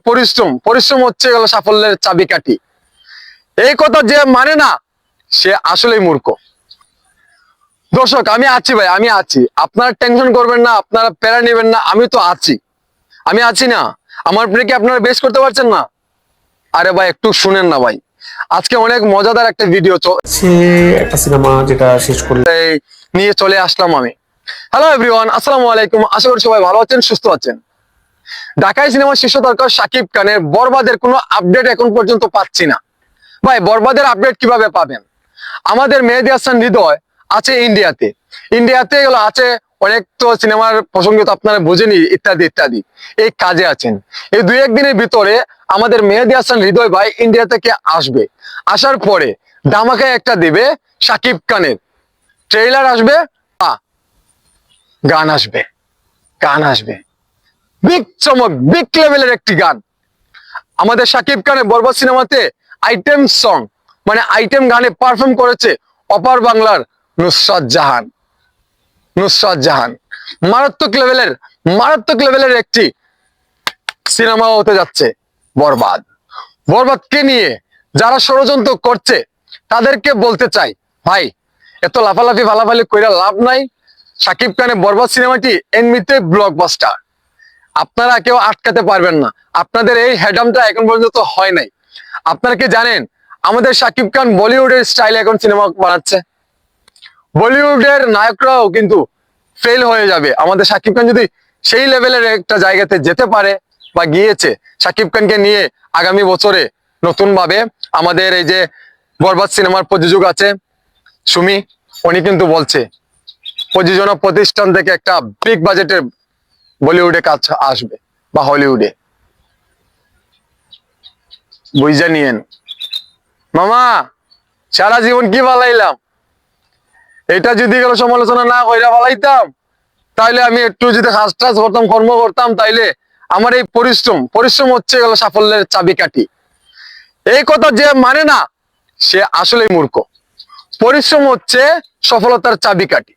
পরিশ্রম, পরিশ্রম হচ্ছে গেল সাফল্যের চাবিকাঠি। এই কথা যে মানে না সে আসলেই মূর্খ। দর্শক আমি আছি ভাই, আমি আছি, আপনারা টেনশন করবেন না, আপনারা প্যারা নেবেন না, আমি তো আছি, আমি আছি না। আমার প্রে কি আপনারা বেশ করতে পারছেন না? আরে ভাই একটু শুনেন না ভাই, আজকে অনেক মজাদার একটা ভিডিও সে একটা সিনেমা যেটা শেষ করলে নিয়ে চলে আসলাম আমি। হ্যালো এভরিওয়ান, আসসালামু আলাইকুম, আশা করি সবাই ভালো আছেন, সুস্থ আছেন। ঢাকাই সিনেমার শীর্ষ তারকা শাকিব খানের বরবাদের কোনো আপডেট এখন পর্যন্ত পাচ্ছি না। ভাই বরবাদের আপডেট কিভাবে পাবেন? আমাদের মেহেদী হাসান হৃদয় আছে ইন্ডিয়াতে, ইন্ডিয়াতে গেলো আছে অনেক তো সিনেমার প্রসঙ্গে তো আপনারা বুঝেনি, ইত্যাদি ইত্যাদি এই কাজে আছেন। এই দুই একদিনের ভিতরে আমাদের মেহেদী হাসান হৃদয় ভাই ইন্ডিয়া থেকে আসবে, আসার পরে ধামাকায় একটা দিবে শাকিব খানের ট্রেইলার আসবে, গান আসবে, গান আসবে, বিগ চমক, বিগ লেভেলের একটি গান। আমাদের শাকিব খানের বরবাদ সিনেমাতে আইটেম সং মানে আইটেম গানে পারফর্ম করেছে অপার বাংলার নুসরাত জাহান। নুসরাত জাহান মারাত্মক লেভেলের একটি সিনেমা হতে যাচ্ছে বরবাদ। বরবাদকে নিয়ে যারা ষড়যন্ত্র করছে তাদেরকে বলতে চাই, ভাই এত লাফালাফি ফালাফালি কইরা লাভ নাই। শাকিব খানের বরবাদ সিনেমাটি এমনিতে ব্লকবাস্টার, আপনারা কেউ আটকাতে পারবেন না। আপনাদের এই হেডামটা এখন পর্যন্ত হয় নাই। আপনারা কি জানেন আমাদের শাকিব খান বলিউডের স্টাইলে এখন সিনেমা বানাচ্ছে? বলিউডের নায়করাও কিন্তু ফেল হয়ে যাবে। আমাদের শাকিব খান যদি সেই লেভেলের একটা জায়গাতে যেতে পারে বা গিয়েছে, শাকিব খানকে নিয়ে আগামী বছরে নতুন ভাবে আমাদের এই যে বরবাদ সিনেমার প্রযোজক আছে সুমি, উনি কিন্তু বলছে প্রযোজনা প্রতিষ্ঠান থেকে একটা বিগ বাজেটের বলিউডে কাজ আসবে বা হলিউডে, বুঝে নিয়েন। মামা সারা জীবন কি বালাইলাম, এটা যদি গেল সমালোচনা না কইরা বালাইতাম, তাইলে আমি একটু যদি কাজ টাজ করতাম, কর্ম করতাম, তাইলে আমার এই পরিশ্রম হচ্ছে গেল সাফল্যের চাবিকাঠি। এই কথা যে মানে না সে আসলেই মূর্খ। পরিশ্রম হচ্ছে সফলতার চাবিকাঠি।